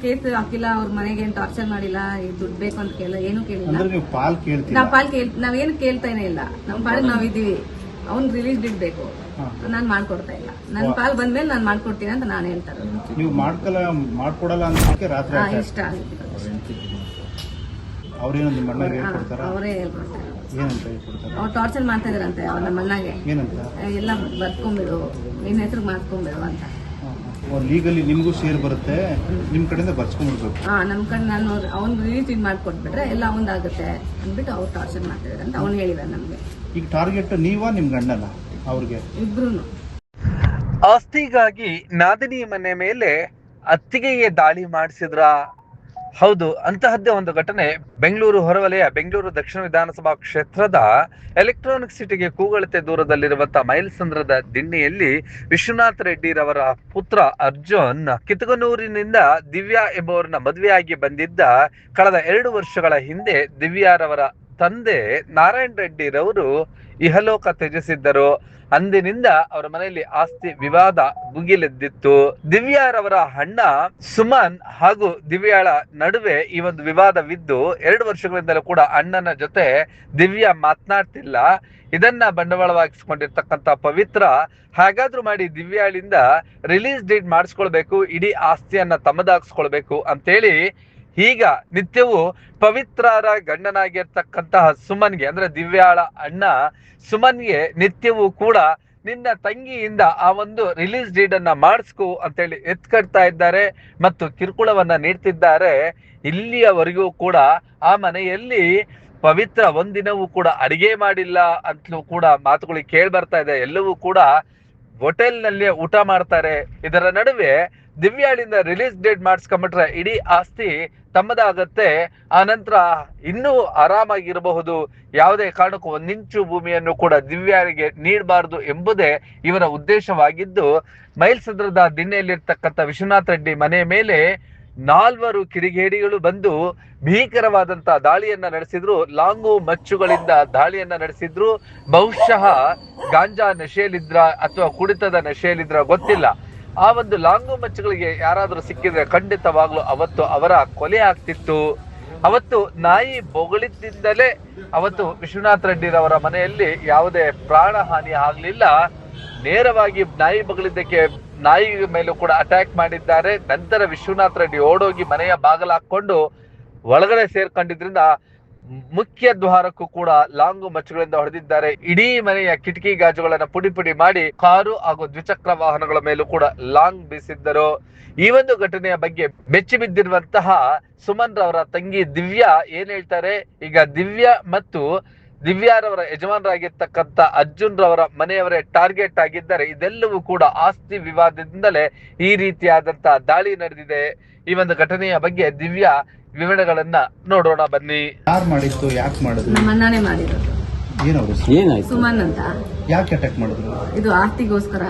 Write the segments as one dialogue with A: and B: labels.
A: Case ಹಾಕಿಲ್ಲ, ಅವ್ರ ಮನೆಗೆ ಏನ್ ಟಾರ್ಚರ್ ಮಾಡಿಲ್ಲ, ದುಡ್ಡು ಬೇಕು ಅಂತ ಕೇಳಿಲ್ಲ, ಏನು ಕೇಳಿಲ್ಲ. ನಾವೇನು ಕೇಳ್ತಾನೆ ಇಲ್ಲ, ನಮ್ ಪಾಲಿಗೆ ನಾವಿದೀವಿ. ಅವ್ನ್ ರಿಲೀಸ್ ಡೇಟ್ ಬೇಕು, ನಾನ್ ಮಾಡ್ಕೊಡ್ತಾ ಇಲ್ಲ. ನನ್ ಪಾಲ್ ಬಂದ್ಮೇಲೆ ನಾನ್ ಮಾಡ್ಕೊಡ್ತೀನಿ ಅಂತ ನಾನು ಹೇಳ್ತಾರೆ.
B: ನೀವು ಮಾಡ್ಕೊಡಲ್ಲ ಅಂತ ರಾತ್ರಿ
A: ಇಷ್ಟ ಆಗುತ್ತೆ.
B: ಅವ್ರೇನು ನಿಮ್ಮ ಅಣ್ಣಗೆ ಹೇಳ್ಕೊಡ್ತಾರ?
A: ಅವರೇ ಹೇಳ್ಕೊಡ್ತಾರೆ.
B: ಏನಂತ ಹೇಳ್ಕೊಡ್ತಾರೆ?
A: ಅವ್ರು ಟಾರ್ಚರ್ ಮಾಡ್ತಾ ಇದಾರಂತೆ ನಮ್ಮ ಅಣ್ಣಗೆ.
B: ಏನಂತ? ಎಲ್ಲ
A: ಬರ್ಕೊಂಡ್ಬಿಡು, ನಿನ್ನ ಹೆಸರು ಮಾಡ್ಕೊಂಡ್ಬಿಡು ಅಂತ.
B: ಲೀಗಲಿ ನಿಮ್ಗೂ ಶೇರ್ ಬರುತ್ತೆ, ನಿಮ್ ಕಡೆಯಿಂದ ಬರ್ಸ್ಕೊಂಡ್ಬಿಡ್ಬೇಕು.
A: ನಮ್ ಕಡೆ ನಾನು ಅವ್ನ್ ರಿಲೀಸ್ ಮಾಡ್ಕೊಟ್ಬಿಟ್ರೆ ಎಲ್ಲ ಅವಂದಾಗುತ್ತೆ ಅಂದ್ಬಿಟ್ಟು ಅವ್ರು ಟಾರ್ಚರ್ ಮಾಡ್ತಿದಾರೆ ಅಂತ ಅವ್ನು ಹೇಳಿದಾರೆ ನಮ್ಗೆ. ಈಗ
B: ಟಾರ್ಗೆಟ್ ನೀವಾ ನಿಮ್ ಗಂಡನ? ಅವ್ರಿಗೆ
A: ಇಬ್ರು
C: ಆಸ್ತಿಗಾಗಿ ನಾದಿನಿ ಮನೆ ಮೇಲೆ ಅತ್ತಿಗೆಯೇ ದಾಳಿ ಮಾಡಿಸಿದ್ರ? ಹೌದು, ಅಂತಹದ್ದೇ ಒಂದು ಘಟನೆ ಬೆಂಗಳೂರು ಹೊರವಲಯ ಬೆಂಗಳೂರು ದಕ್ಷಿಣ ವಿಧಾನಸಭಾ ಕ್ಷೇತ್ರದ ಎಲೆಕ್ಟ್ರಾನಿಕ್ ಸಿಟಿಗೆ ಕೂಗಳತೆ ದೂರದಲ್ಲಿರುವಂತಹ ಮೈಲ್ಸಂದ್ರದ ದಿಣ್ಣೆಯಲ್ಲಿ ವಿಶ್ವನಾಥ್ ರೆಡ್ಡಿರವರ ಪುತ್ರ ಅರ್ಜುನ್ ಕಿತ್ತಗನೂರಿನಿಂದ ದಿವ್ಯಾ ಎಂಬುವರನ್ನ ಮದುವೆಯಾಗಿ ಬಂದಿದ್ದ. ಕಳೆದ 2 ವರ್ಷಗಳ ಹಿಂದೆ ದಿವ್ಯಾರವರ ತಂದೆ ನಾರಾಯಣ್ ರೆಡ್ಡಿರವರು ಇಹಲೋಕ ತ್ಯಜಿಸಿದ್ದರು. ಅಂದಿನಿಂದ ಅವರ ಮನೆಯಲ್ಲಿ ಆಸ್ತಿ ವಿವಾದ ಭುಗಿಲೆದ್ದಿತ್ತು. ದಿವ್ಯಾರವರ ಅಣ್ಣ ಸುಮನ್ ಹಾಗೂ ದಿವ್ಯಾಳ ನಡುವೆ ಈ ಒಂದು ವಿವಾದವಿದ್ದು 2 ವರ್ಷಗಳಿಂದಲೂ ಕೂಡ ಅಣ್ಣನ ಜೊತೆ ದಿವ್ಯಾ ಮಾತನಾಡ್ತಿಲ್ಲ. ಇದನ್ನ ಬಂಡವಾಳವಾಗಿಸಿಕೊಂಡಿರ್ತಕ್ಕಂಥ ಪವಿತ್ರ ಹಾಗಾದ್ರೂ ಮಾಡಿ ದಿವ್ಯಾಳಿಂದ ರಿಲೀಸ್ ಡೇಟ್ ಮಾಡಿಸ್ಕೊಳ್ಬೇಕು, ಇಡೀ ಆಸ್ತಿಯನ್ನ ತಮ್ಮದಾಗಿಸ್ಕೊಳ್ಬೇಕು ಅಂತೇಳಿ ಈಗ ನಿತ್ಯವೂ ಪವಿತ್ರರ ಗಂಡನಾಗಿರ್ತಕ್ಕಂತಹ ಸುಮನ್ಗೆ, ಅಂದ್ರೆ ದಿವ್ಯಾಳ ಅಣ್ಣ ಸುಮನ್ಗೆ ನಿತ್ಯವೂ ಕೂಡ ನಿನ್ನ ತಂಗಿಯಿಂದ ಆ ಒಂದು ರಿಲೀಸ್ ಡೇಟ್ ಅನ್ನ ಮಾಡಿಸ್ಕೊ ಅಂತೇಳಿ ಎತ್ಕಡ್ತಾ ಇದ್ದಾರೆ ಮತ್ತು ಕಿರುಕುಳವನ್ನ ನೀಡ್ತಿದ್ದಾರೆ. ಇಲ್ಲಿಯವರೆಗೂ ಕೂಡ ಆ ಮನೆಯಲ್ಲಿ ಪವಿತ್ರ ಒಂದಿನವೂ ಕೂಡ ಅಡಿಗೆ ಮಾಡಿಲ್ಲ ಅಂತಲೂ ಕೂಡ ಮಾತುಗಳಿಗೆ ಕೇಳಿ ಬರ್ತಾ ಇದೆ. ಎಲ್ಲವೂ ಕೂಡ ಹೋಟೆಲ್ ನಲ್ಲಿ ಊಟ ಮಾಡ್ತಾರೆ. ಇದರ ನಡುವೆ ದಿವ್ಯಾಳಿಂದ ರಿಲೀಸ್ ಡೇಟ್ ಮಾಡಿಸ್ಕೊಂಡ್ಬಿಟ್ರೆ ಇಡೀ ಆಸ್ತಿ ತಮ್ಮದಾಗತ್ತೆ, ಆ ನಂತರ ಇನ್ನೂ ಆರಾಮಾಗಿರಬಹುದು, ಯಾವುದೇ ಕಾರಣಕ್ಕೂ 1 ಇಂಚು ಭೂಮಿಯನ್ನು ಕೂಡ ದಿವ್ಯಾಳಿಗೆ ನೀಡಬಾರದು ಎಂಬುದೇ ಇವರ ಉದ್ದೇಶವಾಗಿದ್ದು, ಮೈಲ್ಸಂದ್ರದ ದಿಣ್ಣೆಯಲ್ಲಿರ್ತಕ್ಕಂಥ ವಿಶ್ವನಾಥ್ ರೆಡ್ಡಿ ಮನೆ ಮೇಲೆ 4 ಕಿಡಿಗೇಡಿಗಳು ಬಂದು ಭೀಕರವಾದಂತಹ ದಾಳಿಯನ್ನ ನಡೆಸಿದ್ರು. ಲಾಂಗು ಮಚ್ಚುಗಳಿಂದ ದಾಳಿಯನ್ನ ನಡೆಸಿದ್ರು. ಬಹುಶಃ ಗಾಂಜಾ ನಶೆಯಲ್ಲಿದ್ರ ಅಥವಾ ಕುಡಿತದ ನಶೆಯಲ್ಲಿದ್ರ ಗೊತ್ತಿಲ್ಲ. ಆ ಒಂದು ಲಾಂಗು ಮಚ್ಚುಗಳಿಗೆ ಯಾರಾದ್ರೂ ಸಿಕ್ಕಿದ್ರೆ ಖಂಡಿತವಾಗ್ಲೂ ಅವತ್ತು ಅವರ ಕೊಲೆ ಆಗ್ತಿತ್ತು. ಅವತ್ತು ನಾಯಿ ಬೊಗಳಿದ್ದರಿಂದಲೇ ಅವತ್ತು ವಿಶ್ವನಾಥ್ ರೆಡ್ಡಿರವರ ಮನೆಯಲ್ಲಿ ಯಾವುದೇ ಪ್ರಾಣ ಹಾನಿ ಆಗ್ಲಿಲ್ಲ. ನೇರವಾಗಿ ನಾಯಿ ಬಗಳಿದ್ದಕ್ಕೆ ನಾಯಿ ಮೇಲೂ ಕೂಡ ಅಟ್ಯಾಕ್ ಮಾಡಿದ್ದಾರೆ. ನಂತರ ವಿಶ್ವನಾಥ್ ರೆಡ್ಡಿ ಓಡೋಗಿ ಮನೆಯ ಬಾಗಿಲು ಹಾಕೊಂಡು ಒಳಗಡೆ ಸೇರ್ಕೊಂಡಿದ್ರಿಂದ ಮುಖ್ಯ ದ್ವಾರಕ್ಕೂ ಕೂಡ ಲಾಂಗು ಮಚ್ಚುಗಳಿಂದ ಹೊಡೆದಿದ್ದಾರೆ. ಇಡೀ ಮನೆಯ ಕಿಟಕಿ ಗಾಜುಗಳನ್ನ ಪುಡಿ ಪುಡಿ ಮಾಡಿ ಕಾರು ಹಾಗೂ ದ್ವಿಚಕ್ರ ವಾಹನಗಳ ಮೇಲೂ ಕೂಡ ಲಾಂಗ್ ಬೀಸಿದ್ದರು. ಈ ಒಂದು ಘಟನೆಯ ಬಗ್ಗೆ ಬೆಚ್ಚಿ ಬಿದ್ದಿರುವಂತಹ ಸುಮನ್ ರವರ ತಂಗಿ ದಿವ್ಯಾ ಏನ್ ಹೇಳ್ತಾರೆ? ಈಗ ದಿವ್ಯಾ ಮತ್ತು ದಿವ್ಯಾರವರ ಯಜಮಾನರಾಗಿರ್ತಕ್ಕಂಥ ಅರ್ಜುನ್ ರವರ ಮನೆಯವರೇ ಟಾರ್ಗೆಟ್ ಆಗಿದ್ದಾರೆ. ಇದೆಲ್ಲವೂ ಕೂಡ ಆಸ್ತಿ ವಿವಾದದಿಂದಲೇ ಈ ರೀತಿಯಾದಂತಹ ದಾಳಿ ನಡೆದಿದೆ. ಈ ಒಂದು ಘಟನೆಯ ಬಗ್ಗೆ ದಿವ್ಯಾ ವಿವರಣೆಗಳನ್ನ ನೋಡೋಣ ಬನ್ನಿ.
B: ಯಾರು ಮಾಡಿತ್ತು, ಯಾಕೆ ಮಾಡಿದ್ರು?
A: ನಮ್ಮ ಅಣ್ಣನೇ ಮಾಡಿರೋದು.
B: ಏನಾಯ್ತು?
A: ಸುಮನ್ ಅಂತ.
B: ಯಾಕೆ ಅಟ್ಯಾಕ್ ಮಾಡಿದ್ರು?
A: ಇದು ಆಸ್ತಿಗೋಸ್ಕರ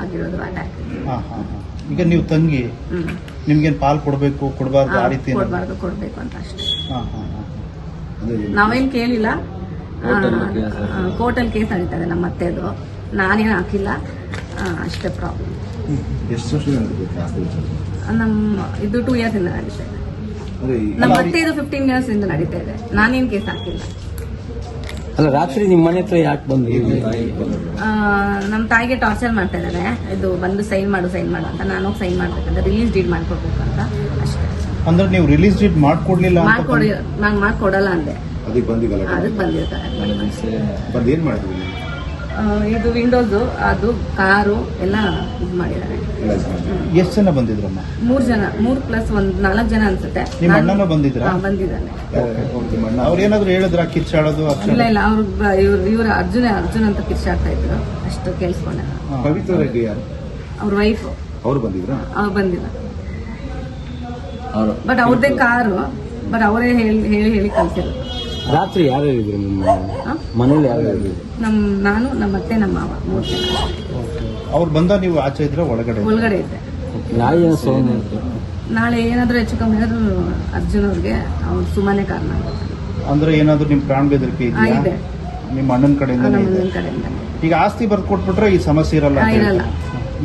A: ಆಗಿರೋದು ಅಟ್ಯಾಕ್.
B: ಈಗ ನೀವು ತಂಗಿ, ನಿಮ್ಗೇನ್ ಪಾಲ್ ಕೊಡ್ಬೇಕು ಕೊಡಬಾರ್ದು ಆ ರೀತಿ?
A: ಕೊಡ್ಬೇಕು ಅಂತ ಅಷ್ಟೇ. ನಾವೇನ್ ಕೇಳಿಲ್ಲ. ಕೋರ್ಟಲ್ಲಿ ಕೇಸ್ ನಡೀತದೆ ನಮ್ಮ ಅತ್ತೆದು, ನಾನೇನು ಹಾಕಿಲ್ಲ ಅಷ್ಟೇ ಪ್ರಾಬ್ಲಮ್. ಇದು 2 ಇಯರ್ಸ್ ಇಂದ ನಡೀತಾ ಇದೆ. ನಮ್ಮ ಅತ್ತೆದು 15 ಇಯರ್ಸ್ ಇಂದ ನಡೀತಾ ಇದೆ. ನಾನೇನು ಕೇಸ್ ಹಾಕಿಲ್ಲ.
D: ಅಲ್ಲ, ರಾತ್ರಿ ನಿಮ್ಮ ಮನೆ ಹತ್ರ ಯಾಕೆ ಬಂದ್ರಿ?
A: ನಮ್ಮ ತಾಯಿಗೆ ಟಾರ್ಚರ್ ಮಾಡ್ತಾ ಇದ್ದಾರೆ. ಇದು ಬಂದು ಸೈನ್ ಮಾಡು ಅಂತ. ನಾನು ಸೈನ್ ಮಾಡ್ಬೇಕಂತ, ರಿಲೀಸ್ ಡೇಟ್ ಮಾಡ್ಕೊಡ್ಬೇಕು ಅಂತ ಅಷ್ಟೇ.
B: ಅಂದ್ರೆ ನೀವು ರಿಲೀಸ್ ಡೇಟ್ ಮಾಡ್ಕೊಡ್ಲಿಲ್ಲ?
A: ನಾನು ಮಾಡ್ಕೊಡಲ್ಲ ಅಂದೆ. ಅದಕ್ಕೆ ಬಂದಿರ್ತಾರೆ. ಇದು ವಿಂಡೋಸ್, ಅದು ಕಾರು ಎಲ್ಲ ಇದು ಮಾಡಿದ್ದಾರೆ.
B: ಎಷ್ಟು ಜನ ಬಂದಿದ್ರಮ್ಮ?
A: 3+1 4 ಜನ ಅನ್ಸುತ್ತೆ.
B: ನಿಮ್ಮ ಅಣ್ಣನ ಬಂದಿದ್ದಾನೆ. ಅವ್ರೇನಾದ್ರು ಹೇಳಿದ್ರ ಕಿಚ್ಚಾಡೋದು?
A: ಇಲ್ಲ, ಇವ್ರ ಅರ್ಜುನ್ ಅಂತ ಕಿಚ್ಚಾಡ್ತಾ ಇದ್ರು, ಅಷ್ಟು ಕೇಳಿಸ್ಕೊಂಡೆ.
B: ಪವಿತ್ರ ರೆಡ್ಡಿ ಯಾರು?
A: ಅವ್ರ ವೈಫ್.
B: ಅವ್ರು ಬಂದಿದ್ರ?
A: ಅವ್ರು ಬಂದಿಲ್ಲ, ಬಟ್ ಅವ್ರದ್ದೇ ಕಾರು, ಬಟ್ ಅವರೇ ಹೇಳಿ ಕಳ್ಸಿರೋದು.
D: ರಾತ್ರಿ ಯಾರು ಇದ್ರು ನಿಮ್ಮ ಮನೇಲಿ? ಯಾರು?
A: ನಾನು, ನಮ್ಮ ಅತ್ತೆ, ನಮ್ಮ ಮಾವ, 3 ಜನ.
B: ಅವ್ರು ಬಂದ ನೀವು ಆಚೆ ಇದ್ರೆ ಒಳಗಡೆ
A: ಇದ್ದೆ. ನಾಳೆ ಏನಾದ್ರು ಹೆಚ್ಚು ಕಮ್ಮಿ ಏನಾದ್ರು ಅರ್ಜುನ್ ಅವ್ರಿಗೆ ಅವ್ರು ಸುಮ್ಮನೆ ಕಾರಣ.
B: ಅಂದ್ರೆ ಏನಾದ್ರು ನಿಮ್ ಪ್ರಾಣ ಬೆದರಿಕೆ ಇದೆಯಾ? ನಿಮ್ಮ ಅಣ್ಣನ ಕಡೆಯಿಂದ?
A: ನಮ್ಮ ಅಣ್ಣನ ಕಡೆಯಿಂದ.
B: ಈಗ ಆಸ್ತಿ ಬರ್ದು ಕೊಟ್ಬಿಟ್ರೆ ಈ ಸಮಸ್ಯೆ ಇರಲ್ಲ?
A: ಇರಲ್ಲ.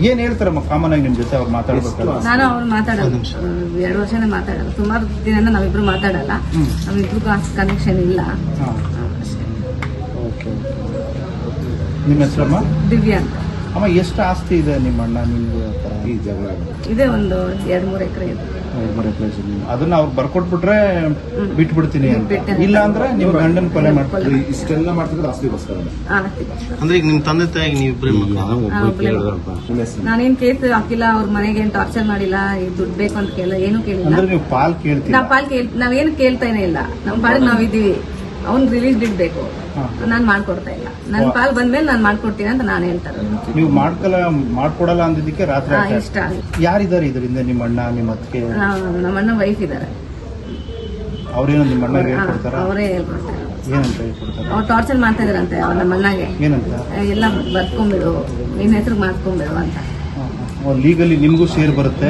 B: ಏನ್ ಹೇಳ್ತಾರಮ್ಮ ಕಾಮನ್ ಆಗಿ ನಿಮ್ ಜೊತೆ ಅವ್ರು ಮಾತಾಡ್ಬೇಕಲ್ಲ?
A: ನಾನು ಅವ್ರು ಮಾತಾಡಲ್ಲ, 2 ವರ್ಷನೇ ಮಾತಾಡಲ್ಲ. ಸುಮಾರು ದಿನ ನಾವಿಬ್ರು ಮಾತಾಡಲ್ಲ, ನಾವಿಬ್ರು ಕನೆಕ್ಷನ್ ಇಲ್ಲ.
B: ಹಾ.
A: ಅಷ್ಟೇ.
B: ಓಕೆ. ನಿಮ್ಮ ಹೆಸರಮ್ಮ?
A: ದಿವ್ಯಾ ಅಂತ.
B: ಅಮ್ಮ, ಎಷ್ಟು ಆಸ್ತಿ ಇದೆ ನಿಮ್ಮ ಅಣ್ಣ ನಿಮ್ಗೆ? ಆ ಥರ
D: ಈ ಜಗಳ
A: ಇದೆ, ಒಂದು 2-3 ಎಕರೆ ಇದೆ.
B: ಅದನ್ನ ಅವ್ರು ಬರ್ಕೊಟ್ಬಿಟ್ರೆ ಬಿಟ್ಬಿಡ್ತೀನಿ ಅಂತ,
A: ಬಿಡ್ತೇನೆ.
B: ಇಲ್ಲ ಅಂದ್ರೆ ನಿಮ್ ಗಂಡನ್ ಕೊಲೆ ಮಾಡ್ತಾರೆ.
D: ಇಷ್ಟೆಲ್ಲ ಮಾಡ್ತಿದ್ರೆ ಆಸ್ತಿಗೋಸ್ಕರ
B: ಅಂದ್ರೆ ಈಗ ನಿಮ್ ತಂದೆ ತಾಯಿಗೆ ನೀವು
A: ನಾನೇನ್ ಕೇಸ್ ಹಾಕಿಲ್ಲ, ಅವ್ರ ಮನೆಗೆ ಏನ್ ಟಾರ್ಚರ್ ಮಾಡಿಲ್ಲ, ಈ ದುಡ್ಡು ಬೇಕು ಅಂತ ಕೇಳ ಏನು ಕೇಳಿಲ್ಲ.
B: ಅಂದ್ರೆ ನೀವು ಪಾಲ್ ಕೇಳ್ತೀವಿ?
A: ನಾವೇನು ಕೇಳ್ತಾನೆ ಇಲ್ಲ, ನಮ್ ಪಾಡಿಗೆ ನಾವಿದೀವಿ. ಅವ್ನ್ ರಿಲೀಸ್ ಬೇಕು, ನಾನ್ ಮಾಡ್ಕೊಡ್ತಾ ಇಲ್ಲ. ನನ್ ಪಾಲ್ ಬಂದ್ಮೇಲೆ ನಾನ್ ಮಾಡ್ಕೊಡ್ತೀನಿ ಅಂತ ನಾನು ಹೇಳ್ತಾರೆ.
B: ನೀವು ಮಾಡ್ಕೊಡಲ್ಲ ಅಂದಿದ್ದಕ್ಕೆ ರಾತ್ರಿ
A: ಇಷ್ಟ
B: ಯಾರಿದ್ದಾರೆ ಇದರಿಂದ? ನಿಮ್ಮ ಅಣ್ಣ, ನಿಮ್ಮ ಅತ್ತಿಗೆ?
A: ನಮ್ಮ ಅಣ್ಣ ವೈಫ್ ಇದಾರೆ.
B: ಅವ್ರೇನೋ ನಿಮ್ಮ ಅಣ್ಣಗೆ ಹೇಳ್ಕೊಡ್ತಾರ?
A: ಅವರೇ ಹೇಳ್ಕೊಡ್ತಾರೆ.
B: ಏನಂತ ಹೇಳ್ಕೊಡ್ತಾರೆ?
A: ಅವ್ರು ಟಾರ್ಚರ್ ಮಾಡ್ತಾ ಇದಾರಂತೆ ನಮ್ಮ ಅಣ್ಣಗೆ.
B: ಏನಂತ?
A: ಎಲ್ಲ ಬರ್ಕೊಂಡ್ಬಿಡು, ನಿನ್ ಹೆಸರು ಮಾಡ್ಕೊಂಡ್ಬಿಡು ಅಂತ.
B: ಲೀಗಲಿ ನಿಮ್ಗೂ ಶೇರ್ ಬರುತ್ತೆ,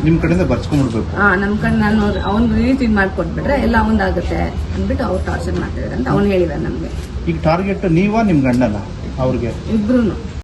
B: ನಿಮ್ ಕಡೆಯಿಂದ ಬರ್ಸ್ಕೊಂಡ್ಬಿಡ್ಬೇಕು.
A: ನಮ್ ಕಡೆ ನಾನು ಅವ್ನ್ ರಿಲೀಸ್ ಮಾಡ್ಕೊಟ್ಬಿಟ್ರೆ ಎಲ್ಲ ಅವಂದಾಗುತ್ತೆ ಅಂದ್ಬಿಟ್ಟು ಅವ್ರು ಟಾರ್ಚರ್ ಮಾಡ್ತಿದಾರೆ ಅಂತ ಅವ್ನು ಹೇಳಿದಾರೆ ನಮ್ಗೆ.
B: ಈಗ ಟಾರ್ಗೆಟ್ ನೀವಾ ನಿಮ್ ಗಂಡನ? ಅವ್ರಿಗೆ
A: ಇಬ್ರು